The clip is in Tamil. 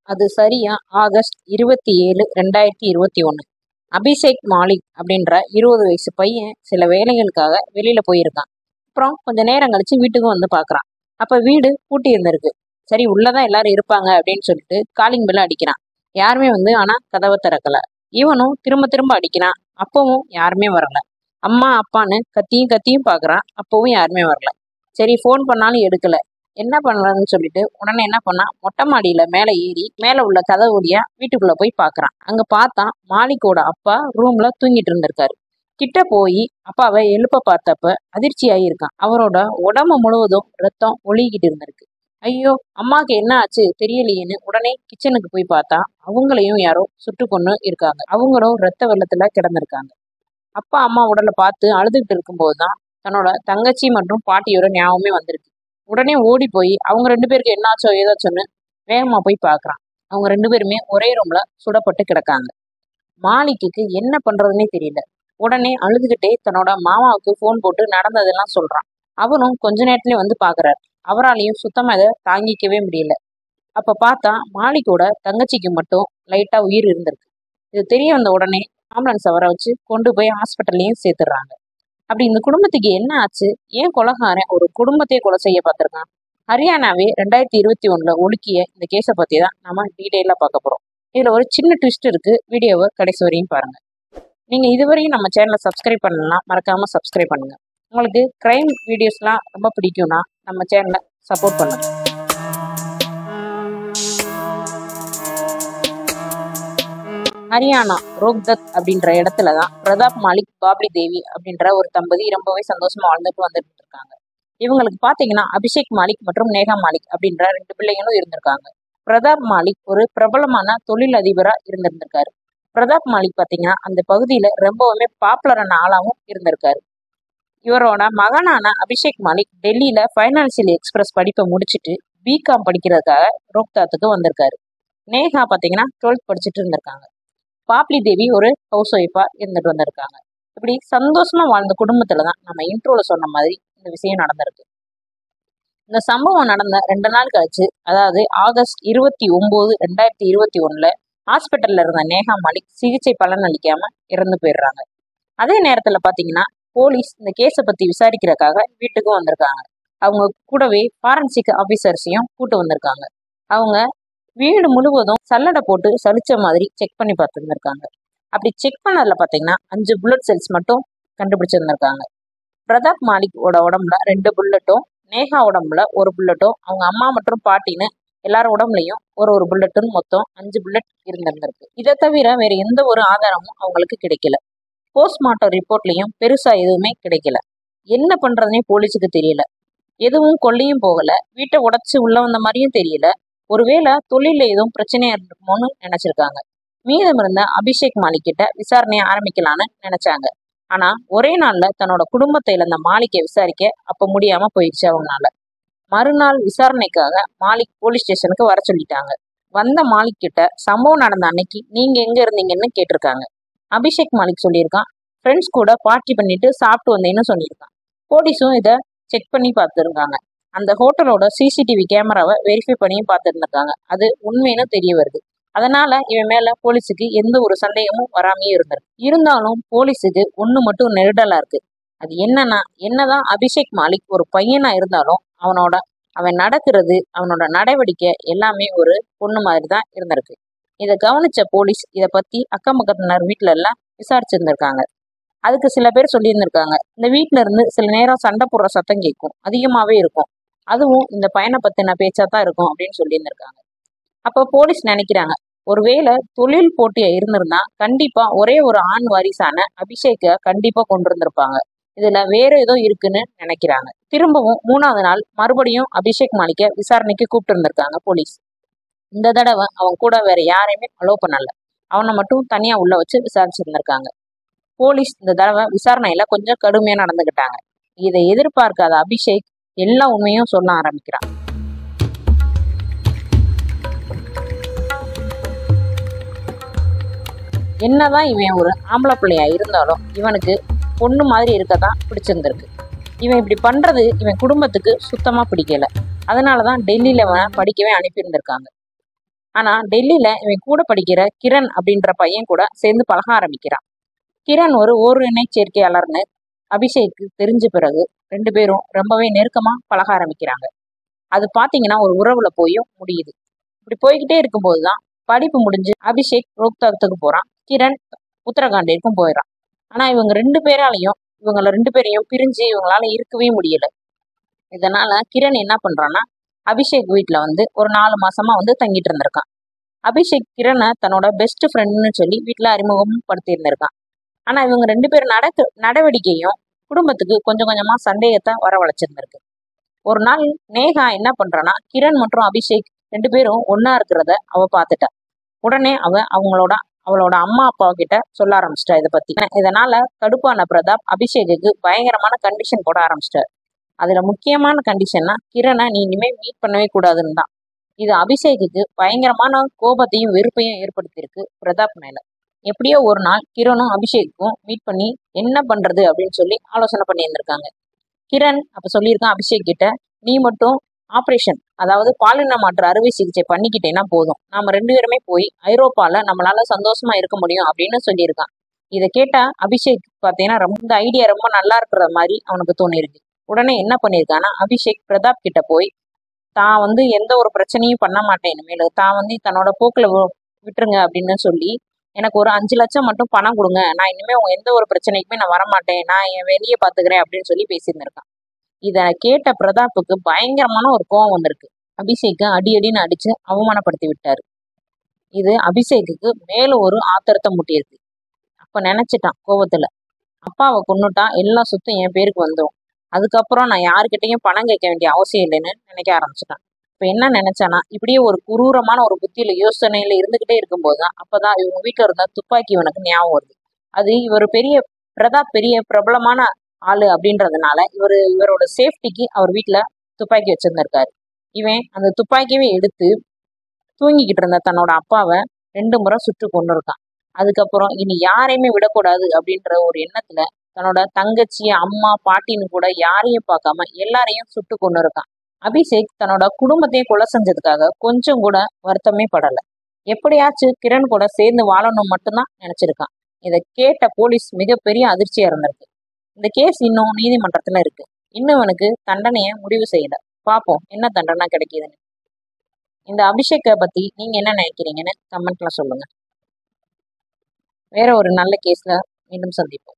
அது சரியா ஆகஸ்ட் 27, 2021. அபிஷேக் மாலிக் அப்படின்ற 20 வயசு பையன் சில வேலைகளுக்காக வெளியில போயிருக்கான். அப்புறம் கொஞ்ச நேரம் கழிச்சு வீட்டுக்கும் வந்து பாக்குறான். அப்ப வீடு பூட்டி இருந்திருக்கு. சரி, உள்ளதான் எல்லாரும் இருப்பாங்க அப்படின்னு சொல்லிட்டு காலிங் பெல் அடிக்கிறான். யாருமே வந்து ஆனா கதவை திறக்கல. இவனும் திரும்ப திரும்ப அடிக்கிறான். அப்பவும் யாருமே வரல. அம்மா அப்பான்னு கத்தியும் கத்தியும் பாக்குறான். அப்பவும் யாருமே வரல. சரி, ஃபோன் பண்ணாலும் எடுக்கல. என்ன பண்றதுன்னு சொல்லிட்டு உடனே என்ன பண்ணா, மொட்டை மாடியில மேல ஏறி மேல உள்ள கதவு வழியா வீட்டுக்குள்ள போய் பாக்குறான். அங்க பார்த்தா மாலிக்கோட அப்பா ரூம்ல தூங்கிட்டு இருந்திருக்காரு. கிட்ட போய் அப்பாவை எழுப்ப பார்த்தப்ப அதிர்ச்சியாகி இருக்கான். அவரோட உடம்பு முழுவதும் ரத்தம் ஒழுகிட்டு இருந்திருக்கு. ஐயோ, அம்மாக்கு என்ன ஆச்சு தெரியலையேன்னு உடனே கிச்சனுக்கு போய் பார்த்தா அவங்களையும் யாரோ சுட்டு கொண்டு இருக்காங்க. அவங்களும் ரத்த வெள்ளத்துல கிடந்திருக்காங்க. அப்பா அம்மா உடலை பார்த்து அழுதுகிட்டு இருக்கும்போதுதான் தன்னோட தங்கச்சி மற்றும் பாட்டியோட ஞாபகமே வந்திருக்கு. உடனே ஓடி போய் அவங்க 2 பேருக்கு என்னாச்சோ ஏதாச்சோன்னு வேகமா போய் பாக்குறான். அவங்க 2 பேருமே ஒரே ரூம்ல சுடப்பட்டு கிடக்காங்க. மாலிக்கு என்ன பண்றதுன்னே தெரியல. உடனே அழுதுகிட்டே தன்னோட மாமாவுக்கு போன் போட்டு நடந்ததெல்லாம் சொல்றான். அவரும் கொஞ்ச நேரத்திலே வந்து பாக்குறாரு. அவராலையும் சுத்தமா இதை தாங்கிக்கவே முடியல. அப்ப பார்த்தா மாலிக்கோட தங்கச்சிக்கு மட்டும் லைட்டா உயிர் இருந்திருக்கு. இது தெரிய வந்த உடனே ஆம்புலன்ஸை வர வச்சு கொண்டு போய் ஹாஸ்பிட்டல்லையும் சேர்த்துடுறாங்க. அப்படி இந்த குடும்பத்துக்கு என்ன ஆச்சு? ஏன் கொலைகாரன் ஒரு குடும்பத்தையே கொலை செய்ய பார்த்திருக்கான்? ஹரியானாவே 2021 ஒடுக்கிய இந்த கேஸை பத்தி தான் நம்ம டீட்டெயிலா பார்க்க போறோம். இதுல ஒரு சின்ன ட்விஸ்ட் இருக்கு. வீடியோவை கடைசி வரையும் பாருங்க. நீங்க இதுவரையும் நம்ம சேனலை சப்ஸ்கிரைப் பண்ணலாம், மறக்காம சப்ஸ்கிரைப் பண்ணுங்க. உங்களுக்கு கிரைம் வீடியோஸ்லாம் ரொம்ப பிடிக்கும்னா நம்ம சேனலை சப்போர்ட் பண்ணுங்க. ஹரியானா ரோக்தத் அப்படின்ற இடத்துலதான் பிரதாப் மாலிக், பாப்ரி தேவி அப்படின்ற ஒரு தம்பதி ரொம்பவே சந்தோஷமா வாழ்ந்துட்டு வந்துட்டு இருக்காங்க. இவங்களுக்கு பாத்தீங்கன்னா அபிஷேக் மாலிக் மற்றும் நேகா மாலிக் அப்படின்ற 2 பிள்ளைங்களும் இருந்திருக்காங்க. பிரதாப் மாலிக் ஒரு பிரபலமான தொழில் அதிபரா இருந்திருந்திருக்காரு. பிரதாப் மாலிக் பாத்தீங்கன்னா அந்த பகுதியில ரொம்பவுமே பாப்புலரான ஆளாவும் இருந்திருக்காரு. இவரோட மகனான அபிஷேக் மாலிக் டெல்லியில ஃபைனான்சியல் எக்ஸ்பிரஸ் படிப்பை முடிச்சுட்டு பிகாம் படிக்கிறதுக்காக ரோக்தாத்துக்கு வந்திருக்காரு. நேகா பாத்தீங்கன்னா 12th படிச்சுட்டு இருந்திருக்காங்க. பாப்லி தேவி ஒரு ஹவுஸ் ஒய்ஃபா இருந்துட்டு வந்திருக்காங்க. இப்படி சந்தோஷமா வாழ்ந்த குடும்பத்துலதான் நம்ம இன்ட்ரோல சொன்ன மாதிரி இந்த விஷயம் நடந்திருக்கு. இந்த சம்பவம் நடந்த 2 நாள் கழிச்சு, அதாவது ஆகஸ்ட் 29, 2021 ஹாஸ்பிட்டல்ல இருந்த நேகா மாலிக் சிகிச்சை பலன் அளிக்காம இறந்து போயிடுறாங்க. அதே நேரத்துல பாத்தீங்கன்னா போலீஸ் இந்த கேஸை பத்தி விசாரிக்கிறதுக்காக வீட்டுக்கும் வந்திருக்காங்க. அவங்க கூடவே ஃபாரன்சிக் ஆபீசர்ஸையும் கூட்டு வந்திருக்காங்க. அவங்க வீடு முழுவதும் சல்லடை போட்டு சலிச்ச மாதிரி செக் பண்ணி பார்த்துருந்துருக்காங்க. அப்படி செக் பண்ணதுல பாத்தீங்கன்னா 5 புல்லட் செல்ஸ் மட்டும் கண்டுபிடிச்சிருந்திருக்காங்க. பிரதாப் மாலிக்கோட உடம்புல 2 புல்லட்டும், நேகா உடம்புல 1 புல்லட்டும், அவங்க அம்மா மற்றும் பாட்டின்னு எல்லாரும் உடம்புலையும் ஒரு புல்லட்டுன்னு மொத்தம் 5 புல்லட் இருந்திருந்திருக்கு. இதை தவிர வேற எந்த ஒரு ஆதாரமும் அவங்களுக்கு கிடைக்கல. போஸ்ட்மார்ட்டம் ரிப்போர்ட்லயும் பெருசா எதுவுமே கிடைக்கல. என்ன பண்றதுனே போலீஸுக்கு தெரியல. எதுவும் கொல்லையும் போகல, வீட்டை உடைச்சு உள்ள வந்த மாதிரியும் தெரியல. ஒருவேளை தொழில எதுவும் பிரச்சனையா இருக்குமோன்னு நினைச்சிருக்காங்க. மீதம் இருந்த அபிஷேக் மாலிக் கிட்ட விசாரணையை ஆரம்பிக்கலான்னு நினைச்சாங்க. ஆனா ஒரே நாள்ல தன்னோட குடும்பத்தை இழந்த மாலிக்கை விசாரிக்க அப்ப முடியாம போயிடுச்சு அவங்களால. மறுநாள் விசாரணைக்காக மாலிக் போலீஸ் ஸ்டேஷனுக்கு வர சொல்லிட்டாங்க. வந்த மாலிக் கிட்ட சம்பவம் நடந்த அன்னைக்கு நீங்க எங்க இருந்தீங்கன்னு கேட்டிருக்காங்க. அபிஷேக் மாலிக் சொல்லியிருக்கான், ஃப்ரெண்ட்ஸ் கூட பார்ட்டி பண்ணிட்டு சாப்பிட்டு வந்தேன்னு சொல்லியிருக்கான். போலீஸும் இதை செக் பண்ணி பார்த்துருக்காங்க. அந்த ஹோட்டலோட சிசிடிவி கேமராவை வெரிஃபை பண்ணியும் பார்த்துருந்துருக்காங்க. அது உண்மைன்னு தெரிய வருது. அதனால இவன் மேல போலீஸுக்கு எந்த ஒரு சந்தேகமும் வராமையே இருந்திருக்கு. இருந்தாலும் போலீஸுக்கு ஒண்ணு மட்டும் நெருடலா இருக்கு. அது என்னன்னா, என்னதான் அபிஷேக் மாலிக் ஒரு பையனா இருந்தாலும் அவன் நடக்கிறது, அவனோட நடவடிக்கை எல்லாமே ஒரு பொண்ணு மாதிரி தான் இருந்திருக்கு. இதை கவனிச்ச போலீஸ் இதை பத்தி அக்கம் பக்கத்தினர் வீட்டுல எல்லாம் விசாரிச்சிருந்திருக்காங்க. அதுக்கு சில பேர் சொல்லியிருந்திருக்காங்க, இந்த வீட்டுல இருந்து சில நேரம் சண்டை போடுற சத்தம் கேட்கும், அதிகமாவே இருக்கும், அதுவும் இந்த பையனை பத்தின பேச்சா தான் இருக்கும் அப்படின்னு சொல்லியிருந்திருக்காங்க. அப்ப போலீஸ் நினைக்கிறாங்க, ஒருவேளை தொழில் போட்டியா இருந்திருந்தா கண்டிப்பா ஒரே ஒரு ஆண் வாரிசான அபிஷேக்க கண்டிப்பா கொண்டு இருந்திருப்பாங்க. இதுல வேற ஏதோ இருக்குன்னு நினைக்கிறாங்க. திரும்பவும் 3வது நாள் மறுபடியும் அபிஷேக் மாலிக்க விசாரணைக்கு கூப்பிட்டு இருந்திருக்காங்க போலீஸ். இந்த தடவை அவன் கூட வேற யாரையுமே அலோவ் பண்ணல. அவனை மட்டும் தனியா உள்ள வச்சு விசாரிச்சிருந்திருக்காங்க. போலீஸ் இந்த தடவை விசாரணையில கொஞ்சம் கடுமையா நடந்துகிட்டாங்க. இதை எதிர்பார்க்காத அபிஷேக் எல்லா உண்மையும் சொல்ல ஆரம்பிக்கிறான். என்னதான் இவன் ஒரு ஆம்பளை பிள்ளையா இருந்தாலும் இவனுக்கு பொண்ணு மாதிரி இருக்கதான் பிடிச்சிருந்திருக்கு. இவன் இப்படி பண்றது இவன் குடும்பத்துக்கு சுத்தமா பிடிக்கல. அதனாலதான் டெல்லியில அவனை படிக்கவே அனுப்பியிருந்திருக்காங்க. ஆனா டெல்லியில இவன் கூட படிக்கிற கிரண் அப்படின்ற பையன் கூட சேர்ந்து பழக ஆரம்பிக்கிறான். கிரண் ஒரு ஓரினை சேர்க்கையாளர்னு அபிஷேக்கு தெரிஞ்ச பிறகு ரெண்டு பேரும் ரொம்பவே நெருக்கமா பழக ஆரம்பிக்கிறாங்க. அது பாத்தீங்கன்னா ஒரு உறவுல போயும் முடியுது. இப்படி போய்கிட்டே இருக்கும்போதுதான் படிப்பு முடிஞ்சு அபிஷேக் ரோக்தாத்துக்கு போறான். கிரண் உத்தரகாண்டிற்கும் போயிடறான். ஆனா இவங்க ரெண்டு பேரையும் பிரிஞ்சு இவங்களால இருக்கவே முடியல. இதனால கிரண் என்ன பண்றான்னா அபிஷேக் வீட்டுல ஒரு 4 மாசமா தங்கிட்டு இருந்திருக்கான். அபிஷேக் கிரணை தன்னோட பெஸ்ட் ஃப்ரெண்ட்னு சொல்லி வீட்டுல அறிமுகமும் படுத்தி இருந்திருக்கான். ஆனா இவங்க ரெண்டு பேரும் நடவடிக்கையும் குடும்பத்துக்கு கொஞ்சம் கொஞ்சமா சந்தேகத்தை வரவழைச்சிருந்திருக்கு. ஒரு நாள் நேஹா என்ன பண்றான்னா கிரண் மற்றும் அபிஷேக் ரெண்டு பேரும் ஒன்னா இருக்கிறத அவ பார்த்துட்டா. உடனே அவளோட அம்மா அப்பா கிட்ட சொல்ல ஆரம்பிச்சிட்டா இதை பத்தி. இதனால கடுப்பான பிரதாப் அபிஷேக்கு பயங்கரமான கண்டிஷன் போட ஆரம்பிச்சிட்டாரு. அதுல முக்கியமான கண்டிஷன்னா கிரணை நீ இனிமே மீட் பண்ணவே கூடாதுன்னு தான். இது அபிஷேக்கு பயங்கரமான கோபத்தையும் வெறுப்பையும் ஏற்படுத்தியிருக்கு பிரதாப் மேல. எப்படியோ ஒரு நாள் கிரணும் அபிஷேக்கும் மீட் பண்ணி என்ன பண்றது அப்படின்னு சொல்லி ஆலோசனை பண்ணி இருந்திருக்காங்க. கிரண் அப்ப சொல்லியிருக்கான் அபிஷேக் கிட்ட, நீ மட்டும் ஆப்ரேஷன், அதாவது பாலின மாற்று அறுவை சிகிச்சை பண்ணிக்கிட்டேன்னா போதும், நாம ரெண்டு பேருமே போய் ஐரோப்பால நம்மளால சந்தோஷமா இருக்க முடியும் அப்படின்னு சொல்லியிருக்கான். இதை கேட்டா அபிஷேக் பார்த்தீங்கன்னா இந்த ஐடியா ரொம்ப நல்லா இருக்கிற மாதிரி அவனுக்கு தோணிருக்கு. உடனே என்ன பண்ணியிருக்கான்னா அபிஷேக் பிரதாப் கிட்ட போய் தான் எந்த ஒரு பிரச்சனையும் பண்ண மாட்டேன் இனிமேல், தான் தன்னோட போக்குல விட்டுருங்க அப்படின்னு சொல்லி எனக்கு ஒரு 5 லட்சம் மட்டும் பணம் கொடுங்க, நான் இனிமே எந்த ஒரு பிரச்சனைக்குமே நான் வரமாட்டேன், நான் என் வெளியே பாத்துக்கிறேன் அப்படின்னு சொல்லி பேசியிருந்திருக்கான். இத கேட்ட பிரதாப்புக்கு பயங்கரமான ஒரு கோவம் வந்திருக்கு. அபிஷேக்க அடின்னு அடிச்சு அவமானப்படுத்தி விட்டாரு. இது அபிஷேக்கு மேல ஒரு ஆத்திரத்தை முட்டியிருக்கு. அப்ப நினைச்சிட்டான் கோபத்துல, அப்பாவை கொன்னுட்டா எல்லா சொத்தும் என் பேருக்கு வந்துடும், அதுக்கப்புறம் நான் யாருக்கிட்டையும் பணம் கேட்க வேண்டிய அவசியம் இல்லைன்னு நினைக்க ஆரம்பிச்சிட்டான். இப்ப என்ன நினைச்சானா, இப்படியே ஒரு குரூரமான ஒரு புத்தியில யோசனையில இருந்துகிட்டே இருக்கும்போதுதான் அப்பதான் இவங்க வீட்டுல இருந்த துப்பாக்கி இவனுக்கு ஞாபகம் வருது. அது பிரதாப் பெரிய பிரபலமான ஆளு அப்படின்றதுனால இவரோட சேஃப்டிக்கு அவர் வீட்டுல துப்பாக்கி வச்சிருந்திருக்காரு. இவன் அந்த துப்பாக்கியவே எடுத்து தூங்கிக்கிட்டு இருந்த தன்னோட அப்பாவை 2 முறை சுட்டு கொண்டு இருக்கான். அதுக்கப்புறம் இனி யாரையுமே விடக்கூடாது அப்படின்ற ஒரு எண்ணத்துல தன்னோட தங்கச்சி, அம்மா, பாட்டின்னு கூட யாரையும் பார்க்காம எல்லாரையும் சுட்டு கொண்டு இருக்கான். அபிஷேக் தன்னோட குடும்பத்தையும் கொலை செஞ்சதுக்காக கொஞ்சம் கூட வருத்தமே படல. எப்படியாச்சும் கிரண் கூட சேர்ந்து வாழணும் மட்டும்தான் நினைச்சிருக்கான். இதை கேட்ட போலீஸ் மிகப்பெரிய அதிர்ச்சியா இருந்திருக்கு. இந்த கேஸ் இன்னும் நீதிமன்றத்துல இருக்கு. இன்னும் அவனுக்கு தண்டனைய முடிவு செய்யல. பாப்போம் என்ன தண்டனை கிடைக்குதுன்னு. இந்த அபிஷேக்கை பத்தி நீங்க என்ன நினைக்கிறீங்கன்னு கமெண்ட்ல சொல்லுங்க. வேற ஒரு நல்ல கேஸ்ல மீண்டும் சந்திப்போம்.